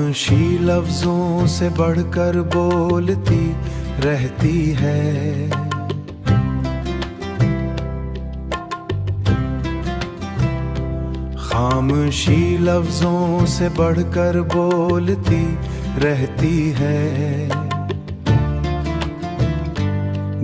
खामोशी लफ्जों से बढ़कर बोलती रहती है। खामोशी लफ्जों से बढ़कर बोलती रहती है।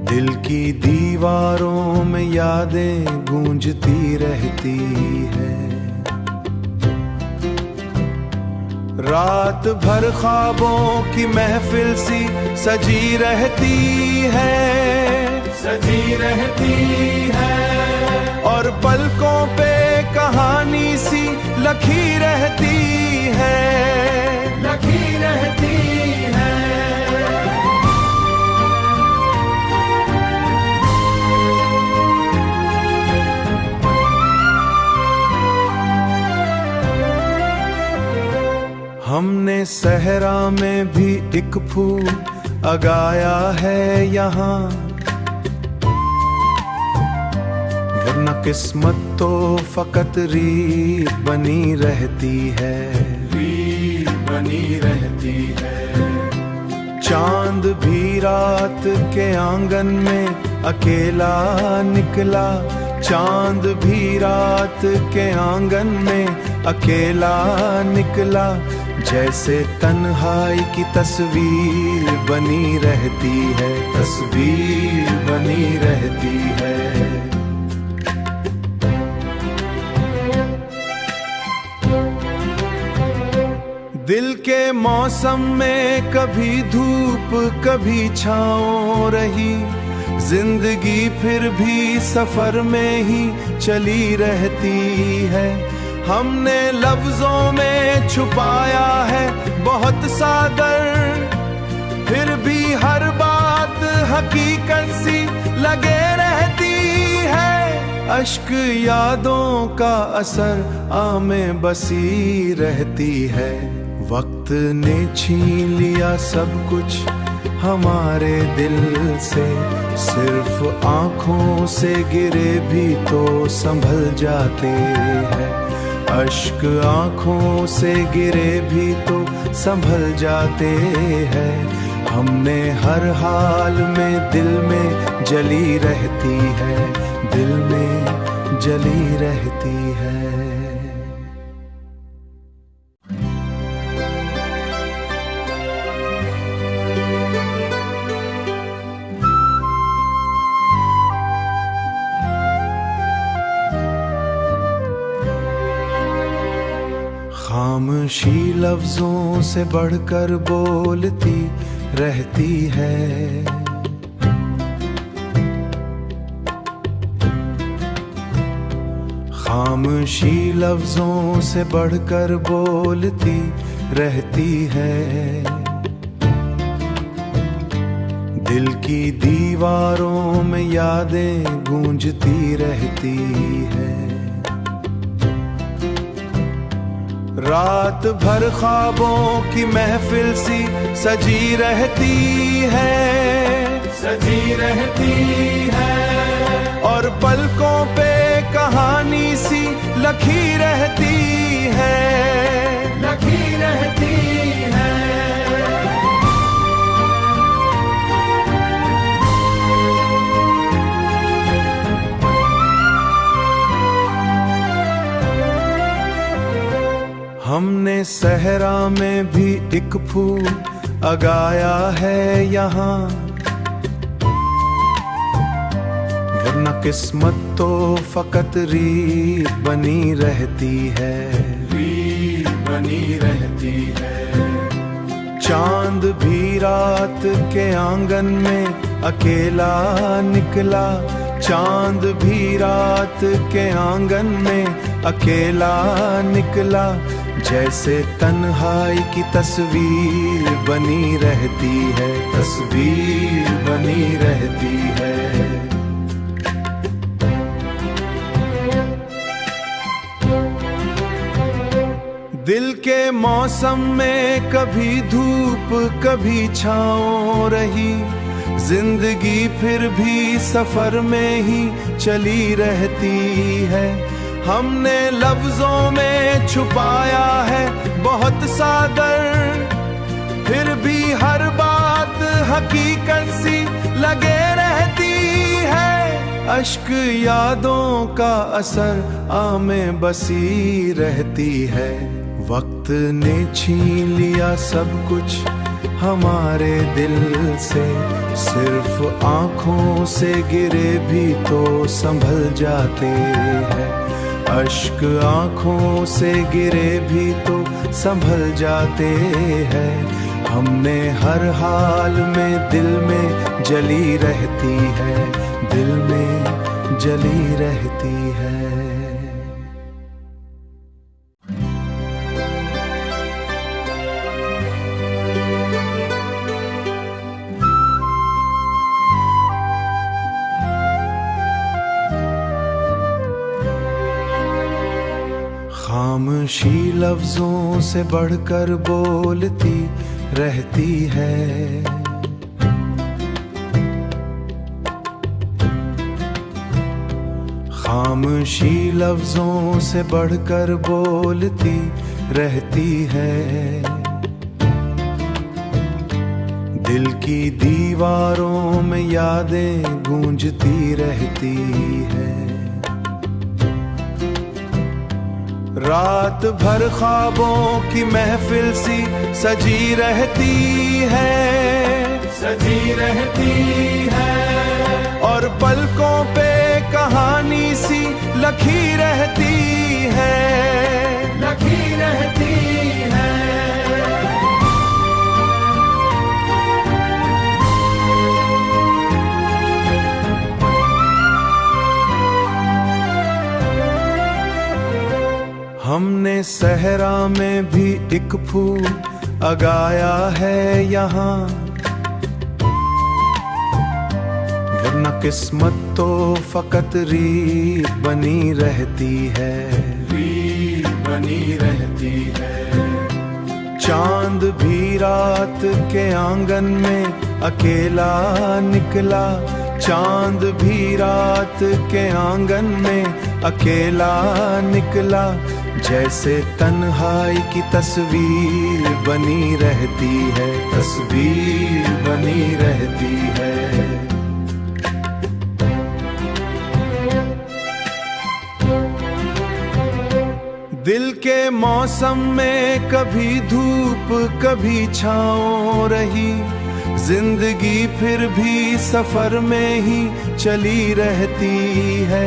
दिल की दीवारों में यादें गूंजती रहती है। रात भर ख्वाबों की महफिल सी सजी रहती है, सजी रहती है। और पलकों पे कहानी सी लखी रहती है, लखी रहती है। हमने सहरा में भी एक फूल उगाया है यहाँ, वरना किस्मत तो फकत रीत बनी रहती है, रीत बनी रहती है। चांद भी रात के आंगन में अकेला निकला, चांद भी रात के आंगन में अकेला निकला। जैसे तन्हाई की तस्वीर बनी रहती है, तस्वीर बनी रहती है। दिल के मौसम में कभी धूप कभी छाँव रही, जिंदगी फिर भी सफर में ही चली रहती है। हमने लफ्जों में छुपाया है बहुत सा दर्द, फिर भी हर बात हकीकत सी लगे रहती है। अश्क यादों का असर आमे बसी रहती है। वक्त ने छीन लिया सब कुछ हमारे दिल से, सिर्फ आँखों से गिरे भी तो संभल जाते हैं। अश्क आँखों से गिरे भी तो संभल जाते हैं। हमने हर हाल में दिल में जली रहती है, दिल में जली रहती है। खामोशी लफ्जों से बढ़कर बोलती रहती है। खामोशी लफ्जों से बढ़कर बोलती रहती है। दिल की दीवारों में यादें गूंजती रहती है। रात भर ख्वाबों की महफिल सी सजी रहती है, सजी रहती है। और पलकों पे कहानी सी लखी रहती है, लखी रहती है। हमने सहरा में भी एक फूल उगाया है यहाँ, वरना किस्मत तो फकत रीत बनी रहती है, रीत बनी रहती है। चांद भी रात के आंगन में अकेला निकला, चांद भी रात के आंगन में अकेला निकला। जैसे तन्हाई की तस्वीर बनी रहती है, तस्वीर बनी रहती है। दिल के मौसम में कभी धूप कभी छाँव रही, जिंदगी फिर भी सफर में ही चली रहती है। हमने लफ्जों में छुपाया है बहुत सा दर्द, फिर भी हर बात हकीकत सी लगे रहती है। अश्क यादों का असर आमें बसी रहती है। वक्त ने छीन लिया सब कुछ हमारे दिल से, सिर्फ आंखों से गिरे भी तो संभल जाते हैं। अश्क आंखों से गिरे भी तो संभल जाते हैं। हमने हर हाल में दिल में जली रहती है, दिल में जली रहती है। खामोशी लफ्जों से बढ़कर बोलती रहती है। खामोशी लफ्जों से बढ़कर बोलती रहती है। दिल की दीवारों में यादें गूंजती रहती है। रात भर ख्वाबों की महफिल सी सजी रहती है, सजी रहती है। और पलकों पे कहानी सी लखी रहती है, लखी रहती है। हमने सहरा में भी एक फूल उगाया है यहाँ, वरना किस्मत तो फकत रीत बनी रहती है, रीत बनी रहती है। चांद भी रात के आंगन में अकेला निकला, चांद भी रात के आंगन में अकेला निकला। जैसे तन्हाई की तस्वीर बनी रहती है, तस्वीर बनी रहती है। दिल के मौसम में कभी धूप कभी छाँव रही, जिंदगी फिर भी सफर में ही चली रहती है।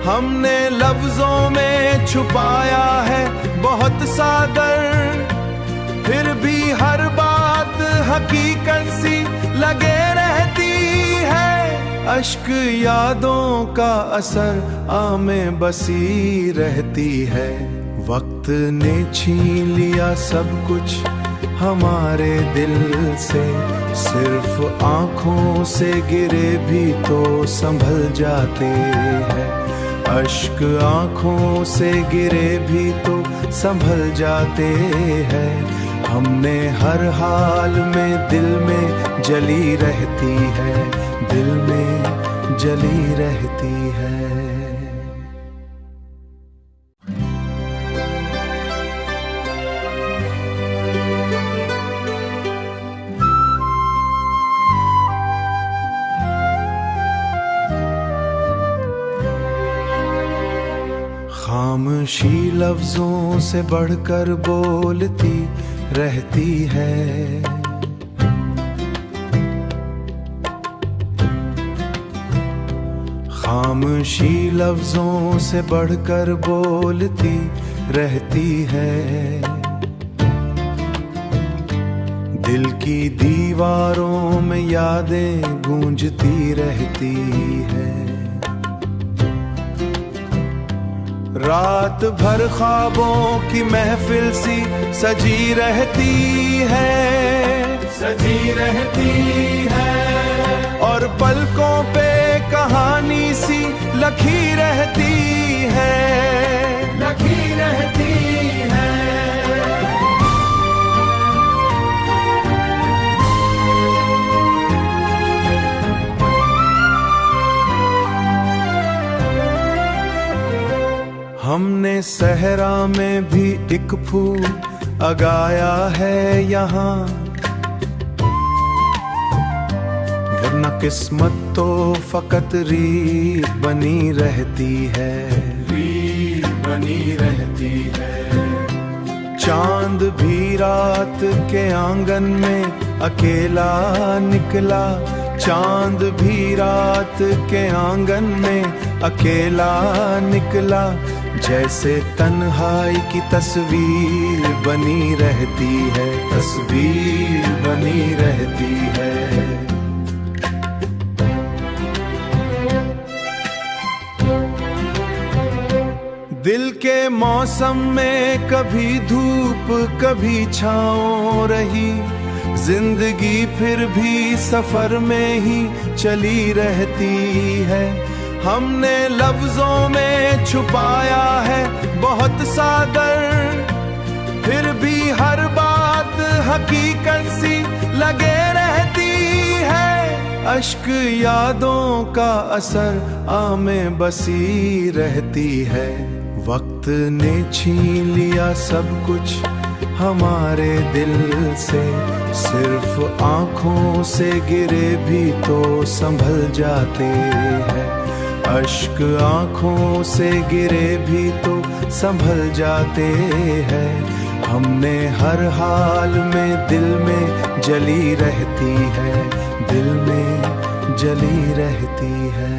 हमने लफ्जों में छुपाया है बहुत सा दर्द, फिर भी हर बात हकीकत सी लगे रहती है। अश्क यादों का असर आमें बसी रहती है। वक्त ने छीन लिया सब कुछ हमारे दिल से, सिर्फ आंखों से गिरे भी तो संभल जाते हैं। अश्क आंखों से गिरे भी तो संभल जाते हैं। हमने हर हाल में दिल में जली रहती है, दिल में जली रहती है। खामोशी लफ्जों से बढ़कर बोलती रहती है। खामोशी लफ्जों से बढ़कर बोलती रहती है। दिल की दीवारों में यादें गूंजती रहती है। रात भर ख्वाबों की महफिल सी सजी रहती है, सजी रहती है। और पलकों पे कहानी सी लखी रहती है, लखी रहती है। हमने सहरा में भी एक फूल उगाया है यहाँ, वरना किस्मत तो फकत रीत बनी रहती है, रीत बनी रहती है। चांद भी रात के आंगन में अकेला निकला, चांद भी रात के आंगन में अकेला निकला। जैसे तन्हाई की तस्वीर बनी रहती है, तस्वीर बनी रहती है। दिल के मौसम में कभी धूप कभी छाँव रही, जिंदगी फिर भी सफर में ही चली रहती है। हमने लफ्जों में छुपाया है बहुत सा दर्द, फिर भी हर बात हकीकत सी लगे रहती है। अश्क यादों का असर आमें बसी रहती है। वक्त ने छीन लिया सब कुछ हमारे दिल से, सिर्फ आँखों से गिरे भी तो संभल जाते हैं। अश्क आँखों से गिरे भी तो संभल जाते हैं। हमने हर हाल में दिल में जली रहती है, दिल में जली रहती है।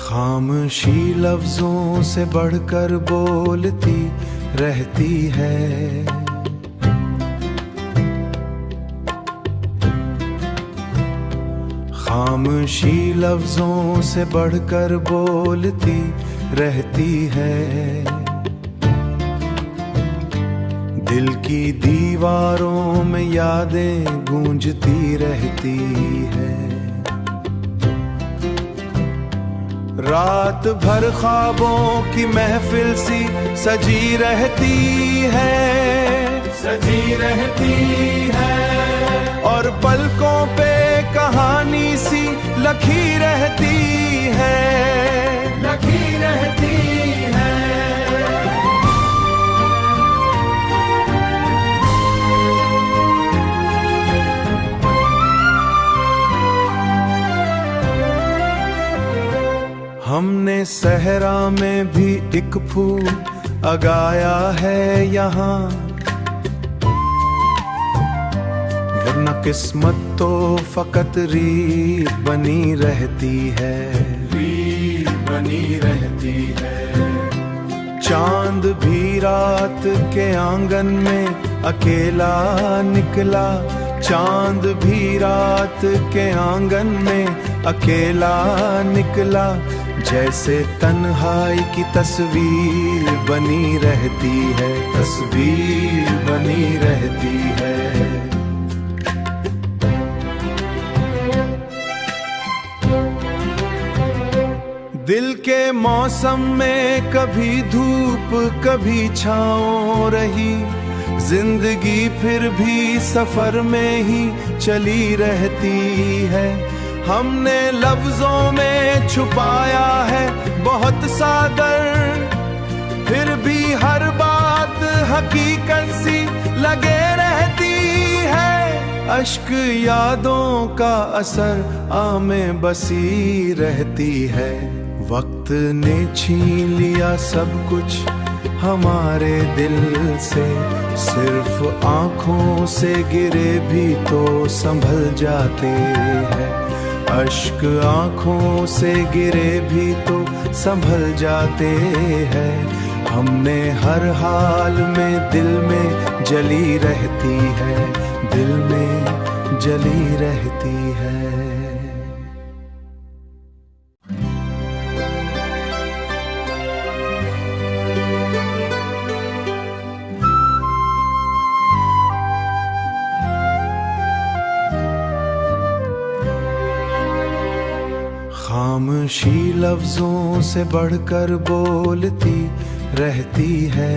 खामोशी लफ्जों से बढ़कर बोलती रहती है। खामोशी लफ्जों से बढ़कर बोलती रहती है। दिल की दीवारों में यादें गूंजती रहती है। रात भर ख्वाबों की महफिल सी सजी रहती है, सजी रहती है। और पलकों पे कहानी सी लखी रहती है, लखी रहती है। हमने सहरा में भी एक फूल उगाया है यहाँ, वरना किस्मत तो फकत रीत बनी रहती है, रीत बनी रहती है। चांद भी रात के आंगन में अकेला निकला, चांद भी रात के आंगन में अकेला निकला। जैसे तन्हाई की तस्वीर बनी रहती है, तस्वीर बनी रहती है। दिल के मौसम में कभी धूप कभी छाँव रही, जिंदगी फिर भी सफर में ही चली रहती है। हमने लफ्जों में छुपाया है बहुत सा दर्द, फिर भी हर बात हकीकत सी लगे रहती है। अश्क यादों का असर आमें बसी रहती है। वक्त ने छीन लिया सब कुछ हमारे दिल से, सिर्फ आँखों से गिरे भी तो संभल जाते हैं। अश्क आँखों से गिरे भी तो संभल जाते हैं। हमने हर हाल में दिल में जली रहती है, दिल में जली रहती है। खामोशी लफ्जों से बढ़कर बोलती रहती है।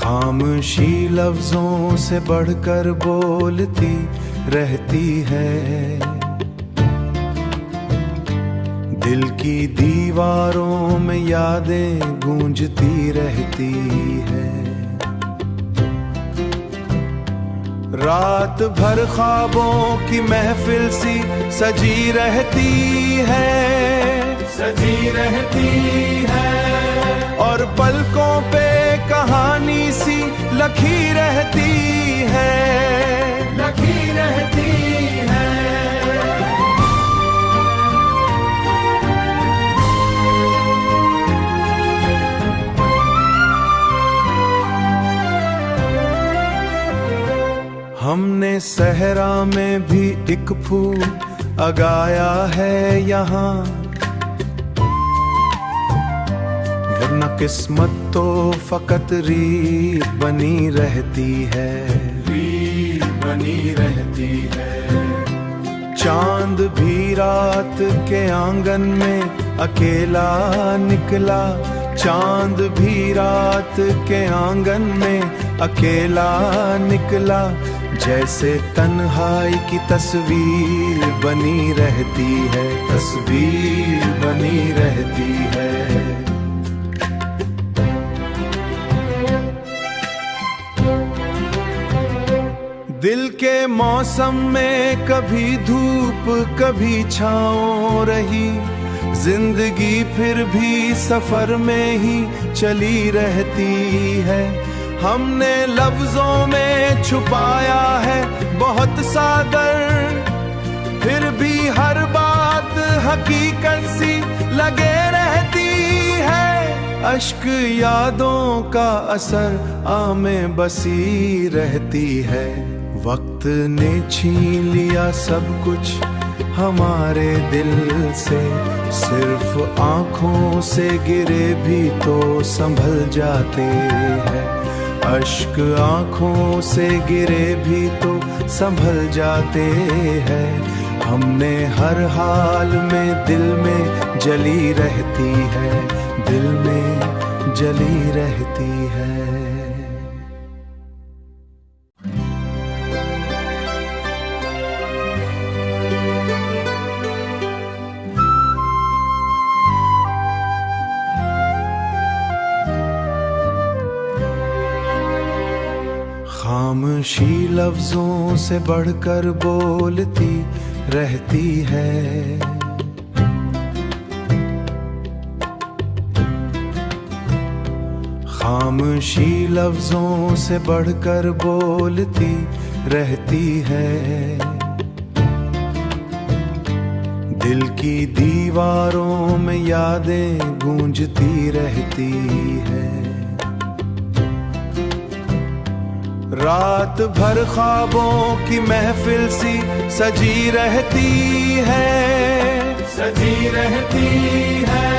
खामोशी लफ्जों से बढ़कर बोलती रहती है, दिल की दीवारों में यादें गूंजती रहती है। रात भर ख्वाबों की महफिल सी सजी रहती है, सजी रहती है, और पलकों पे कहानी सी लखी रहती है, लखी रहती है। हमने सहरा में भी एक फूल उगाया है यहाँ, वरना किस्मत तो फकत रीत बनी रहती है, रीत बनी रहती है। चांद भी रात के आंगन में अकेला निकला, चांद भी रात के आंगन में अकेला निकला, जैसे तन्हाई की तस्वीर बनी रहती है, तस्वीर बनी रहती है। दिल के मौसम में कभी धूप कभी छाँव रही, जिंदगी फिर भी सफर में ही चली रहती है। हमने लफ्जों में छुपाया है बहुत सा दर्द, फिर भी हर बात हकीकत सी लगे रहती है। अश्क यादों का असर आमें बसी रहती है। वक्त ने छीन लिया सब कुछ हमारे दिल से, सिर्फ आँखों से गिरे भी तो संभल जाते हैं। अश्क आँखों से गिरे भी तो संभल जाते हैं। हमने हर हाल में दिल में जली रहती है, दिल में जली रहती है। खामोशी लफ्जों से बढ़कर बोलती रहती है, खामोशी लफ्जों से बढ़कर बोलती रहती है। दिल की दीवारों में यादें गूंजती रहती है। रात भर ख्वाबों की महफिल सी सजी रहती है, सजी रहती है,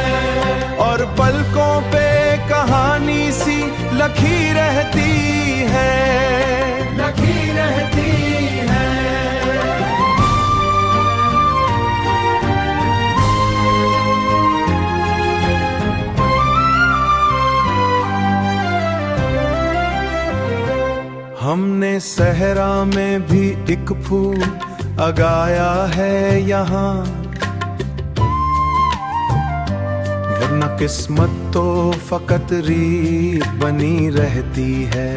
और पलकों पे कहानी सी लखी रहती है, लखी रहती है। हमने सहरा में भी एक फूल उगाया है यहाँ, वरना किस्मत तो फकत रीत बनी रहती है,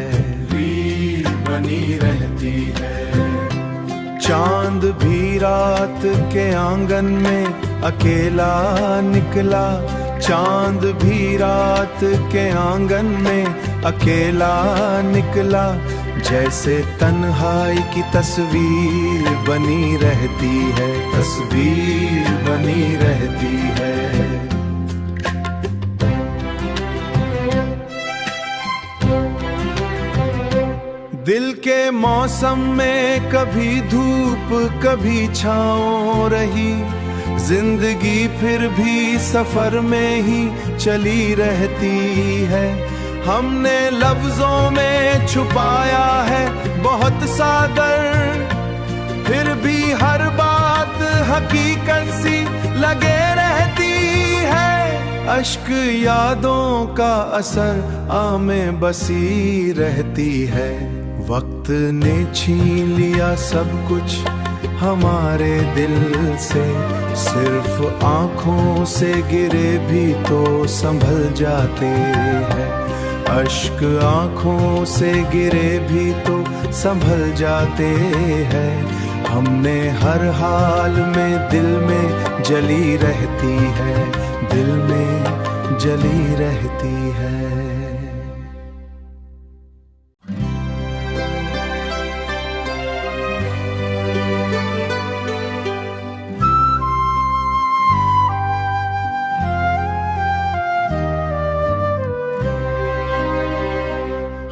रीत बनी रहती है। चांद भी रात के आंगन में अकेला निकला, चांद भी रात के आंगन में अकेला निकला, जैसे तन्हाई की तस्वीर बनी रहती है, तस्वीर बनी रहती है। दिल के मौसम में कभी धूप कभी छाँव रही, जिंदगी फिर भी सफर में ही चली रहती है। हमने लफ्जों में छुपाया है बहुत सा दर्द, फिर भी हर बात हकीकत सी लगे रहती है। अश्क यादों का असर आमें बसी रहती है। वक्त ने छीन लिया सब कुछ हमारे दिल से, सिर्फ आंखों से गिरे भी तो संभल जाते हैं। अश्क आंखों से गिरे भी तो संभल जाते हैं। हमने हर हाल में दिल में जली रहती है, दिल में जली रहती है।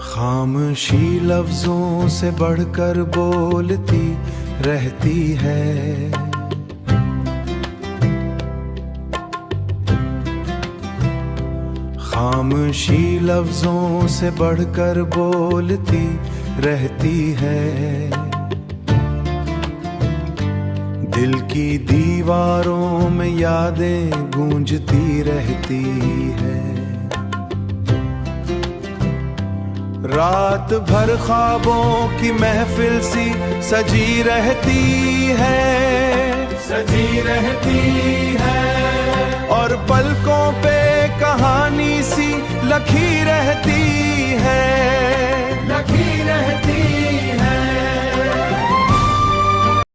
खामोशी लफ्जों से बढ़कर बोलती रहती है। खामोशी लफ्जों से बढ़कर बोलती रहती है। दिल की दीवारों में यादें गूंजती रहती है। रात भर ख्वाबों की महफिल सी सजी रहती है, सजी रहती है। और पलकों पे कहानी सी लखी रहती है, लखी रहती